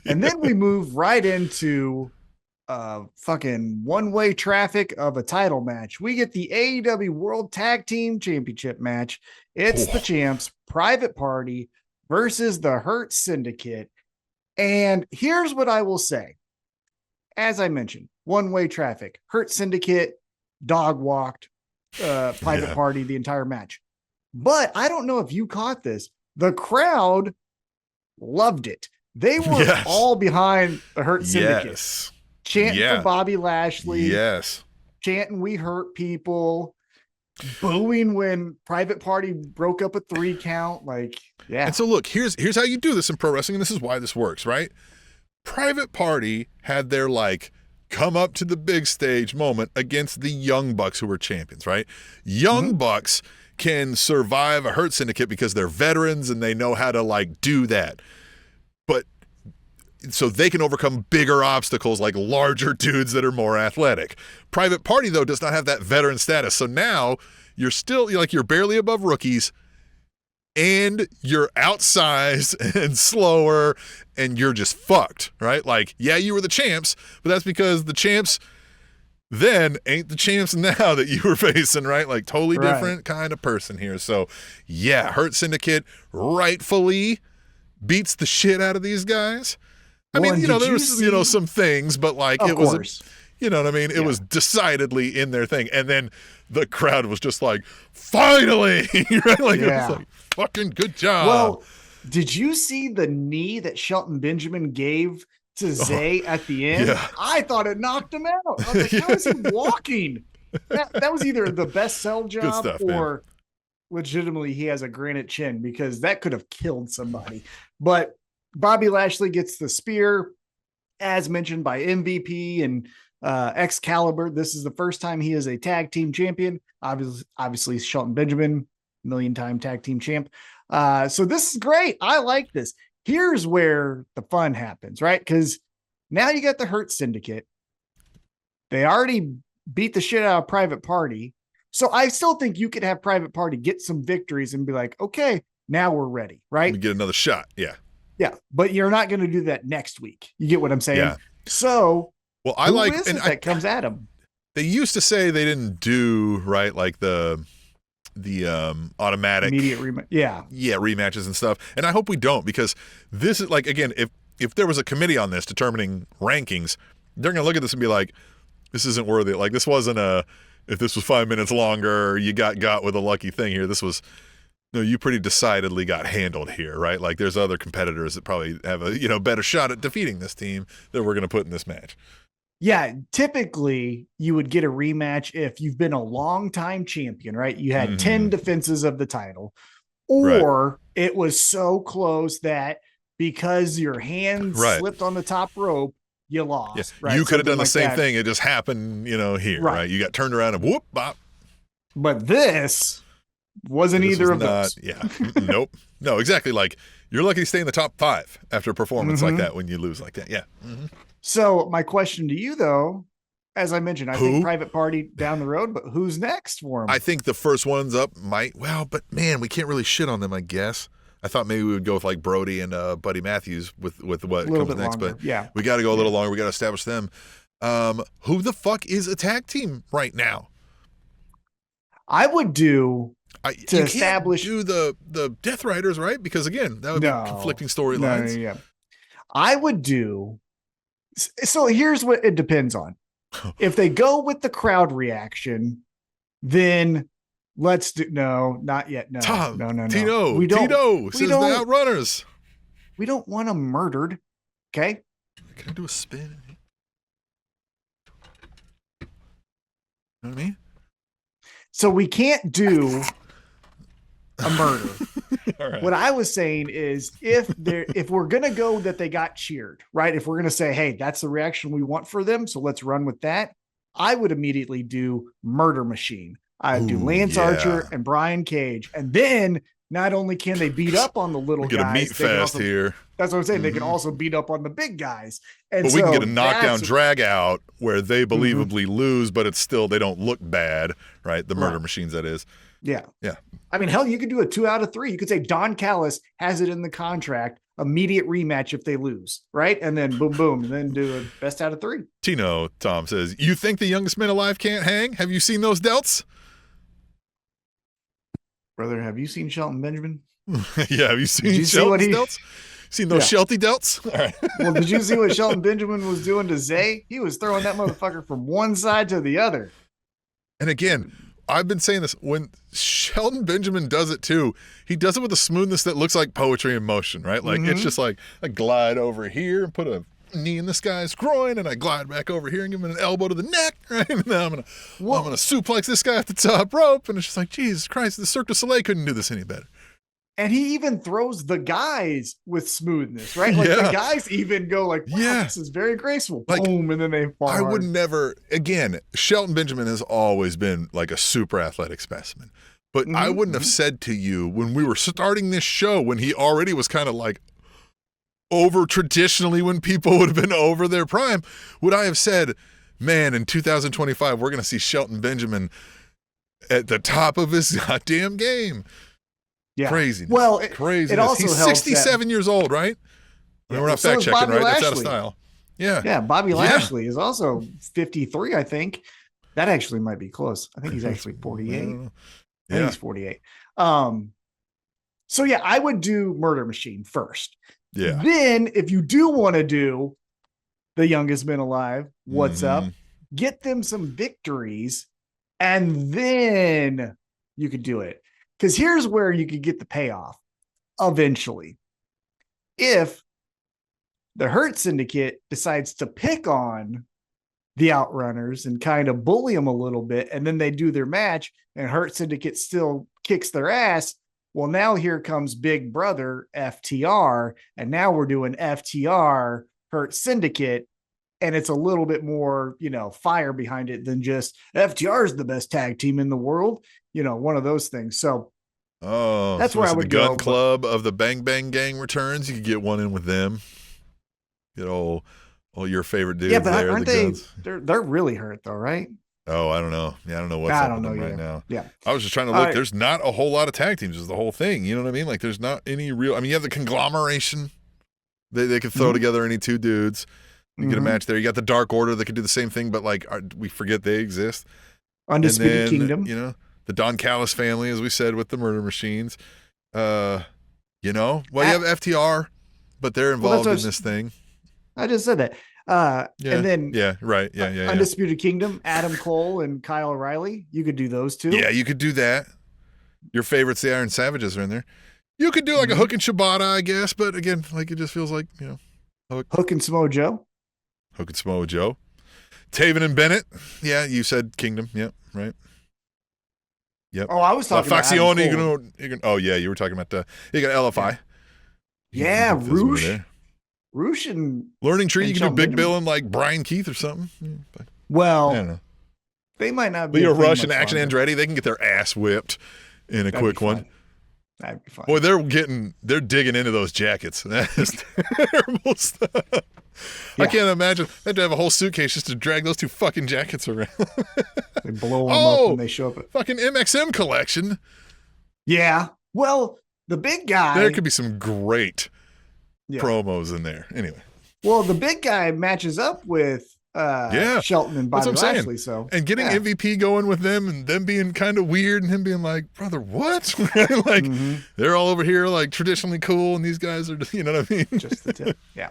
And then we move right into fucking one-way traffic of a title match. We get the AEW World Tag Team Championship match. It's the Oh, champs, Private Party versus the Hurt Syndicate. And here's what I will say. As I mentioned, one-way traffic. Hurt Syndicate dog walked Private yeah. Party the entire match. But I don't know if you caught this. The crowd loved it. They were Yes. all behind the Hurt Syndicate, Yes. chanting for Yeah. Bobby Lashley, Yes. chanting "We hurt people," booing when Private Party broke up a 3 count. Like, And yeah. so look, here's how you do this in pro wrestling, and this is why this works, right? Private Party had their like come up to the big stage moment against the Young Bucks, who were champions, right? Young Mm-hmm. Bucks can survive a Hurt Syndicate because they're veterans and they know how to like do that. But so they can overcome bigger obstacles like larger dudes that are more athletic. Private Party, though, does not have that veteran status. So now you're barely above rookies and you're outsized and slower and you're just fucked, right? Like, yeah, you were the champs, but that's because the champs then ain't the champs now that you were facing, right? Like, totally Right. different kind of person here. So, yeah, Hurt Syndicate rightfully beats the shit out of these guys. I Well, mean, and there did you was, see? some things, but like Of it was, course. you know what I mean? It Yeah. was decidedly in their thing. And then the crowd was just like, finally, right? Like, it was Yeah. like, fucking good job. Well, did you see the knee that Shelton Benjamin gave to Zay at the end? Yeah. I thought it knocked him out. I was like, how is he walking? That was either the best sell Good job stuff, man. or legitimately he has a granite chin, because that could have killed somebody. But Bobby Lashley gets the spear, as mentioned by MVP and Excalibur. This is the first time he is a tag team champion. Obviously Shelton Benjamin, million-time tag team champ. So this is great. I like this. Here's where the fun happens, right? Because now you got the Hurt Syndicate. They already beat the shit out of Private Party. So I still think you could have Private Party get some victories and be like, okay, now we're ready, right? We get another shot. Yeah. Yeah, but you're not going to do that next week. You get what I'm saying? Yeah. So Well, I who like, is and it that comes at him? they used to say they didn't do right, like the automatic Immediate rematch. Yeah. rematches and stuff. And I hope we don't, because this is like, again, if there was a committee on this determining rankings, they're gonna look at this and be like, this isn't worthy. Like, this wasn't if this was 5 minutes longer, you got with a lucky thing here. This was, no, you pretty decidedly got handled here, right? Like, there's other competitors that probably have a better shot at defeating this team that we're gonna put in this match. Yeah. Typically, you would get a rematch if you've been a long time champion, right? You had 10 defenses of the title, or it was so close that because your hand slipped on the top rope, you lost. Yeah. Right? You could have Something done the like same that. thing. It just happened, here, right? You got turned around and whoop, bop. But this wasn't This either was of those. Yeah. Nope. No, exactly. Like, you're lucky to stay in the top 5 after a performance like that when you lose like that. Yeah. So my question to you, though, as I mentioned, I think Private Party down the road, but who's next for him? I think the first ones up but man, we can't really shit on them, I guess. I thought maybe we would go with like Brody and Buddy Matthews with what comes next, longer. but yeah, we got to go a little longer. We got to establish them. Who the fuck is a tag team right now? I would do you establish can't do the Death Riders, right? Because again, that would be conflicting storylines. Yeah, I would do. So here's what it depends on. If they go with the crowd reaction, then let's do not yet. No, Tom, no. Tito, we don't. Tito says the Outrunners. We don't want them murdered. Okay. Can I do a spin? You know what I mean? So we can't do a murder. Right. What I was saying is if we're going to go that they got cheered, right? If we're going to say, hey, that's the reaction we want for them, so let's run with that. I would immediately do Murder Machine. I'd do Lance Archer and Brian Cage. And then not only can they beat up on the little get guys, a meat fest here. That's what I'm saying. They can also beat up on the big guys. And but we can get a knockdown drag out where they believably lose, but it's still, they don't look bad, right? The Murder Machines, that is. Yeah. Yeah. I mean, hell, you could do a 2 out of 3. You could say Don Callis has it in the contract immediate rematch if they lose, right? And then boom, boom, and then do a best out of 3. Tino, Tom says, you think the youngest man alive can't hang? Have you seen those delts? Brother, have you seen Shelton Benjamin? Yeah, have you seen Shelton's delts? Seen those Shelty delts? All right. Well, did you see what Shelton Benjamin was doing to Zay? He was throwing that motherfucker from one side to the other. And again, I've been saying this, when Shelton Benjamin does it too, he does it with a smoothness that looks like poetry in motion, right? Like it's just like I glide over here and put a knee in this guy's groin, and I glide back over here and give him an elbow to the neck, right? And then I'm gonna suplex this guy at the top rope, and it's just like, Jesus Christ, the Cirque du Soleil couldn't do this any better. And he even throws the guys with smoothness, right? Like the guys even go like, wow, this is very graceful. Like, boom, and then they fall. I would never, again, Shelton Benjamin has always been like a super athletic specimen. But I wouldn't have said to you when we were starting this show, when he already was kind of like over traditionally when people would have been over their prime, would I have said, man, in 2025, we're going to see Shelton Benjamin at the top of his goddamn game. Yeah. Craziness. Well, craziness. It also He's 67 years old, right? I mean, we're not fact checking, right? That's out of style. Yeah. Yeah. Bobby Lashley is also 53, I think. That actually might be close. I think he's actually 48. I think he's 48. So yeah, I would do Murder Machine first. Yeah. Then if you do want to do the youngest man alive, what's up? Get them some victories, and then you could do it. Because here's where you could get the payoff eventually. If the Hurt Syndicate decides to pick on the Outrunners and kind of bully them a little bit, and then they do their match and Hurt Syndicate still kicks their ass, well, now here comes Big Brother FTR, and now we're doing FTR Hurt Syndicate, and it's a little bit more, fire behind it than just FTR is the best tag team in the world. One of those things. So that's where I would go. The Gun Club of the Bang Bang Gang returns. You could get one in with them. Get all your favorite dudes. Yeah, but there, aren't they? They're really hurt though, right? Oh, I don't know. Yeah, I don't know what's up with them right now. Yeah, I was just trying to look. Right. There's not a whole lot of tag teams. Is the whole thing. You know what I mean? Like, there's not any real. I mean, you have the conglomeration. They could throw together any two dudes. You get a match there. You got the Dark Order that could do the same thing, but like we forget they exist. Undisputed Kingdom. The Don Callis family, as we said, with the Murder Machines. You have FTR, but they're involved in this thing. I just said that. And then Undisputed Kingdom, Adam Cole and Kyle O'Reilly. You could do those two. Yeah, you could do that. Your favorites, the Iron Savages, are in there. You could do like a Hook and Shibata, I guess, but again, like it just feels like, Hook and Samoa Joe. Hook and Samoa Joe. Taven and Bennett. Yeah, you said Kingdom. Yep, right. Yep. Oh, I was talking about Faxione. Oh, yeah, you were talking about you got LFI. Yeah, Roosh. Roosh and Learning Tree. You can do Big Bill and like Brian Keith or something. Well, I don't know. They might not be. Leo Rush and Action Andretti. They can get their ass whipped in a quick one. That'd be fun. Boy, they're digging into those jackets. That is terrible stuff. Yeah. I can't imagine. They had to have a whole suitcase just to drag those two fucking jackets around. They blow them up when they show up at fucking MXM collection. Yeah. Well, the big guy. There could be some great promos in there. Anyway. Well, the big guy matches up with Shelton and Bobby Lashley. So and getting MVP going with them and them being kind of weird and him being like, brother, what? Like they're all over here like traditionally cool and these guys are, you know what I mean? Just the tip. Yeah.